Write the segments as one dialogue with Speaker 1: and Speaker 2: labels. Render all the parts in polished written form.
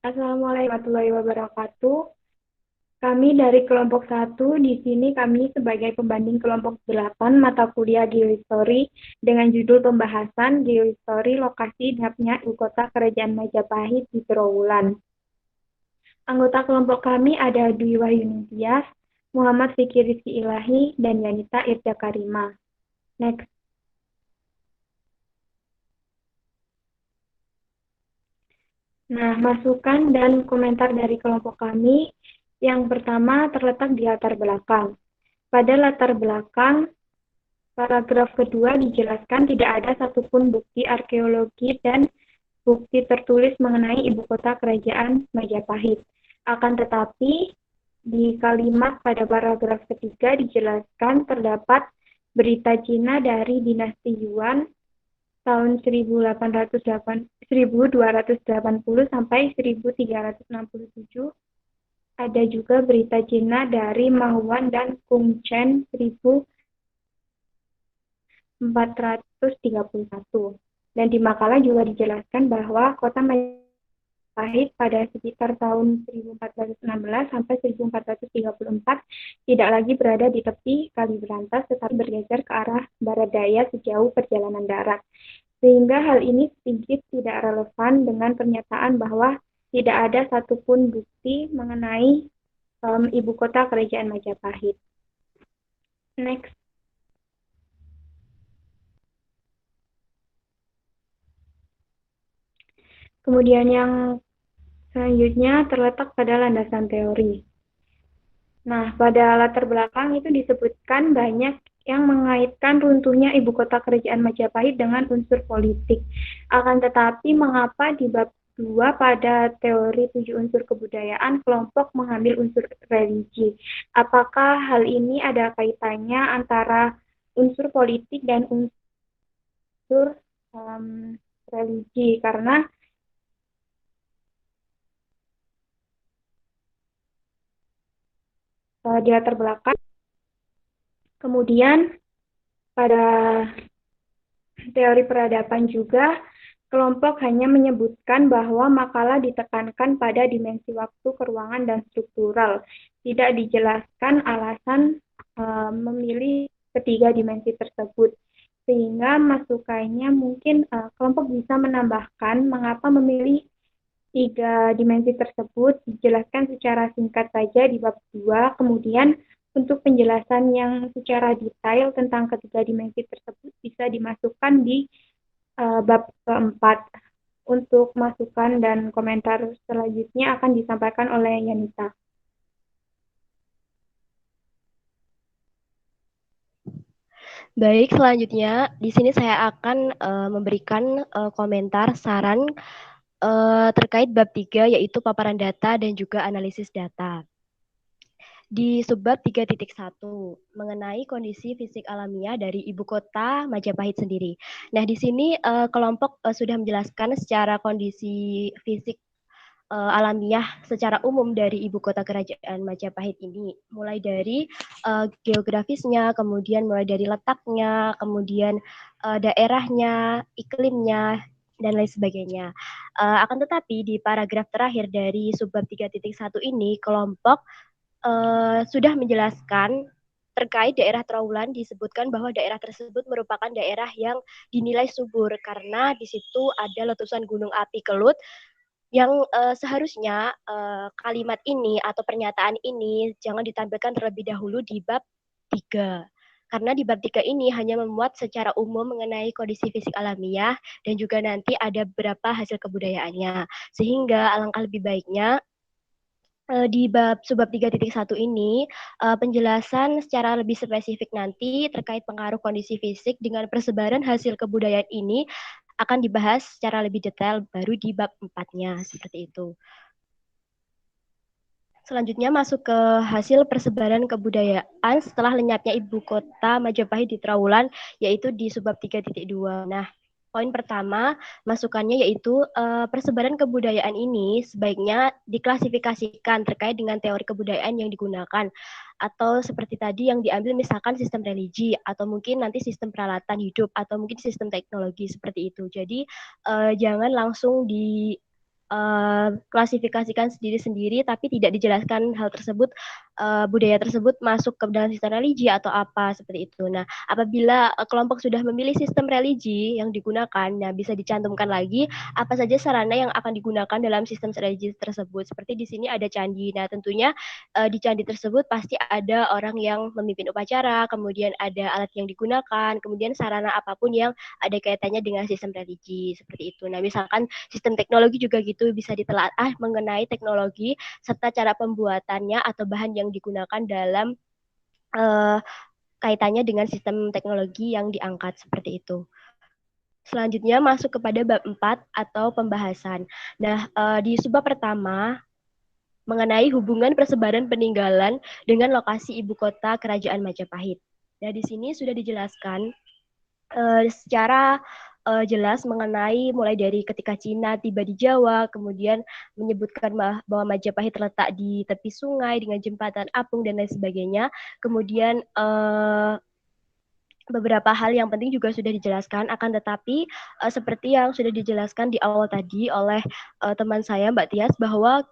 Speaker 1: Assalamualaikum warahmatullahi wabarakatuh. Kami dari kelompok 1, di sini kami sebagai pembanding kelompok 8 mata kuliah Geohistory dengan judul pembahasan Geohistory lokasi dapnya ibu kota kerajaan Majapahit di Trowulan. Anggota kelompok kami ada Dwi Wahyuni Tias, Muhammad Fikri Rizky Ilahi, dan Yanita Irja Karima. Next. Nah, masukan dan komentar dari kelompok kami yang pertama terletak di latar belakang. Pada latar belakang, paragraf kedua dijelaskan tidak ada satupun bukti arkeologi dan bukti tertulis mengenai ibu kota kerajaan Majapahit. Akan tetapi, di kalimat pada paragraf ketiga dijelaskan terdapat berita Cina dari dinasti Yuan tahun 1280 sampai 1367. Ada juga berita Cina dari Mahuan dan Kungchen 1431. Dan di makalah juga dijelaskan bahwa kota Majapahit pada sekitar tahun 1416 sampai 1434 tidak lagi berada di tepi Kali Berantas, tetapi bergeser ke arah barat daya sejauh perjalanan darat. Sehingga hal ini sedikit tidak relevan dengan pernyataan bahwa tidak ada satupun bukti mengenai ibu kota kerajaan Majapahit. Next. Kemudian yang selanjutnya terletak pada landasan teori. Nah, pada latar belakang itu disebutkan banyak yang mengaitkan runtuhnya ibu kota kerajaan Majapahit dengan unsur politik. Akan tetapi, mengapa di bab 2 pada teori 7 unsur kebudayaan, kelompok mengambil unsur religi? Apakah hal ini ada kaitannya antara unsur politik dan unsur religi? Karena di latar belakang. Kemudian pada teori peradaban juga, kelompok hanya menyebutkan bahwa makalah ditekankan pada dimensi waktu, keruangan, dan struktural. Tidak dijelaskan alasan memilih ketiga dimensi tersebut. Sehingga masukannya mungkin kelompok bisa menambahkan mengapa memilih tiga dimensi tersebut dijelaskan secara singkat saja di bab 2. Kemudian untuk penjelasan yang secara detail tentang ketiga dimensi tersebut bisa dimasukkan di bab keempat. Untuk masukan dan komentar selanjutnya akan disampaikan oleh Yanita.
Speaker 2: Baik, selanjutnya di sini saya akan memberikan komentar saran terkait bab 3 yaitu paparan data dan juga analisis data. Di subbab 3.1 mengenai kondisi fisik alamiah dari ibu kota Majapahit sendiri. Nah, di sini kelompok sudah menjelaskan secara kondisi fisik alamiah secara umum dari ibu kota kerajaan Majapahit ini, mulai dari geografisnya, kemudian mulai dari letaknya, kemudian daerahnya, iklimnya, dan lain sebagainya. Akan tetapi di paragraf terakhir dari subbab 3.1 ini, kelompok sudah menjelaskan terkait daerah Trowulan, disebutkan bahwa daerah tersebut merupakan daerah yang dinilai subur karena di situ ada letusan gunung api Kelut yang seharusnya kalimat ini atau pernyataan ini jangan ditampilkan terlebih dahulu di bab 3. Karena di bab 3 ini hanya memuat secara umum mengenai kondisi fisik alamiah dan juga nanti ada beberapa hasil kebudayaannya. Sehingga alangkah lebih baiknya di bab subbab 3.1 ini penjelasan secara lebih spesifik nanti terkait pengaruh kondisi fisik dengan persebaran hasil kebudayaan ini akan dibahas secara lebih detail baru di bab 4-nya seperti itu. Selanjutnya masuk ke hasil persebaran kebudayaan setelah lenyapnya ibu kota Majapahit di Trowulan yaitu di subbab 3.2. Nah, poin pertama masukannya yaitu persebaran kebudayaan ini sebaiknya diklasifikasikan terkait dengan teori kebudayaan yang digunakan atau seperti tadi yang diambil misalkan sistem religi atau mungkin nanti sistem peralatan hidup atau mungkin sistem teknologi seperti itu. Jadi jangan langsung klasifikasikan sendiri-sendiri, tapi tidak dijelaskan hal tersebut, budaya tersebut masuk ke dalam sistem religi atau apa seperti itu. Nah, apabila kelompok sudah memilih sistem religi yang digunakan, nah bisa dicantumkan lagi apa saja sarana yang akan digunakan dalam sistem religi tersebut. Seperti di sini ada candi. Nah, tentunya di candi tersebut pasti ada orang yang memimpin upacara, kemudian ada alat yang digunakan, kemudian sarana apapun yang ada kaitannya dengan sistem religi seperti itu. Nah, misalkan sistem teknologi juga gitu bisa ditelaah mengenai teknologi serta cara pembuatannya atau bahan yang digunakan dalam uh, kaitannya dengan sistem teknologi yang diangkat seperti itu. Selanjutnya masuk kepada bab 4 atau pembahasan. Nah, di subbab pertama mengenai hubungan persebaran peninggalan dengan lokasi ibu kota kerajaan Majapahit. Nah, di sini sudah dijelaskan secara jelas mengenai mulai dari ketika Cina tiba di Jawa, kemudian menyebutkan bahwa Majapahit terletak di tepi sungai dengan jembatan apung dan lain sebagainya. Kemudian beberapa hal yang penting juga sudah dijelaskan, akan tetapi seperti yang sudah dijelaskan di awal tadi oleh teman saya Mbak Tias bahwa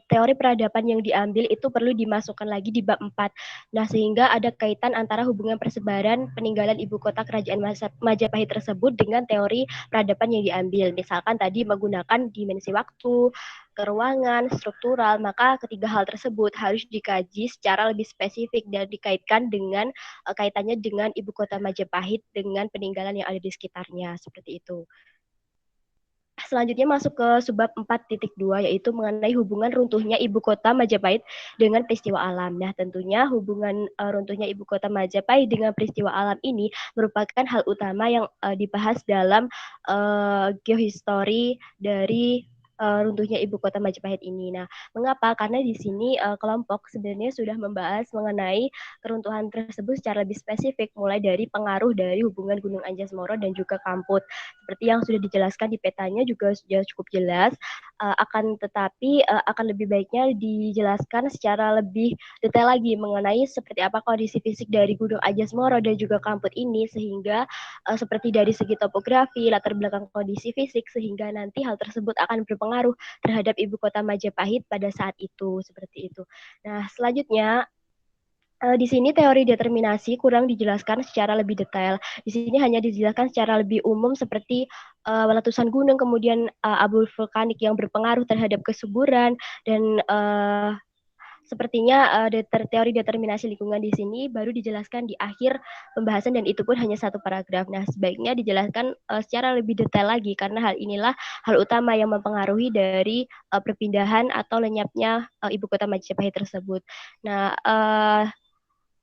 Speaker 2: teori peradaban yang diambil itu perlu dimasukkan lagi di bab 4. Nah, sehingga ada kaitan antara hubungan persebaran peninggalan ibu kota kerajaan Majapahit tersebut dengan teori peradaban yang diambil. Misalkan tadi menggunakan dimensi waktu, keruangan, struktural, maka ketiga hal tersebut harus dikaji secara lebih spesifik dan dikaitkan dengan kaitannya dengan ibu kota Majapahit dengan peninggalan yang ada di sekitarnya seperti itu. Selanjutnya masuk ke subbab 4.2 yaitu mengenai hubungan runtuhnya ibu kota Majapahit dengan peristiwa alam. Nah, tentunya hubungan runtuhnya ibu kota Majapahit dengan peristiwa alam ini merupakan hal utama yang dibahas dalam geohistori dari runtuhnya ibu kota Majapahit ini. Nah, mengapa? Karena di sini kelompok sebenarnya sudah membahas mengenai keruntuhan tersebut secara lebih spesifik, mulai dari pengaruh dari hubungan Gunung Anjas-Moro dan juga Kamput. Seperti yang sudah dijelaskan di petanya juga sudah cukup jelas, akan tetapi akan lebih baiknya dijelaskan secara lebih detail lagi mengenai seperti apa kondisi fisik dari Gunung Anjas-Moro dan juga Kamput ini, sehingga seperti dari segi topografi, latar belakang kondisi fisik, sehingga nanti hal tersebut akan berpengaruh terhadap ibu kota Majapahit pada saat itu, seperti itu. Nah, selanjutnya di sini teori determinasi kurang dijelaskan secara lebih detail. Di sini hanya dijelaskan secara lebih umum seperti letusan gunung, kemudian abu vulkanik yang berpengaruh terhadap kesuburan, dan sepertinya teori determinasi lingkungan di sini baru dijelaskan di akhir pembahasan dan itu pun hanya satu paragraf. Nah, sebaiknya dijelaskan secara lebih detail lagi karena hal inilah hal utama yang mempengaruhi dari perpindahan atau lenyapnya ibu kota Majapahit tersebut. Nah,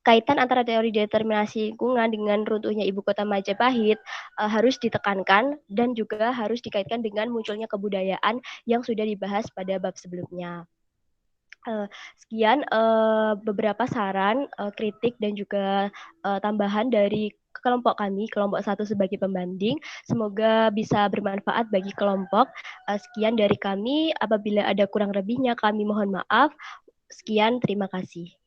Speaker 2: kaitan antara teori determinasi lingkungan dengan runtuhnya ibu kota Majapahit harus ditekankan dan juga harus dikaitkan dengan munculnya kebudayaan yang sudah dibahas pada bab sebelumnya. Sekian beberapa saran, kritik dan juga tambahan dari kelompok kami, kelompok 1 sebagai pembanding. Semoga bisa bermanfaat bagi kelompok. Sekian dari kami, apabila ada kurang lebihnya kami mohon maaf. Sekian, terima kasih.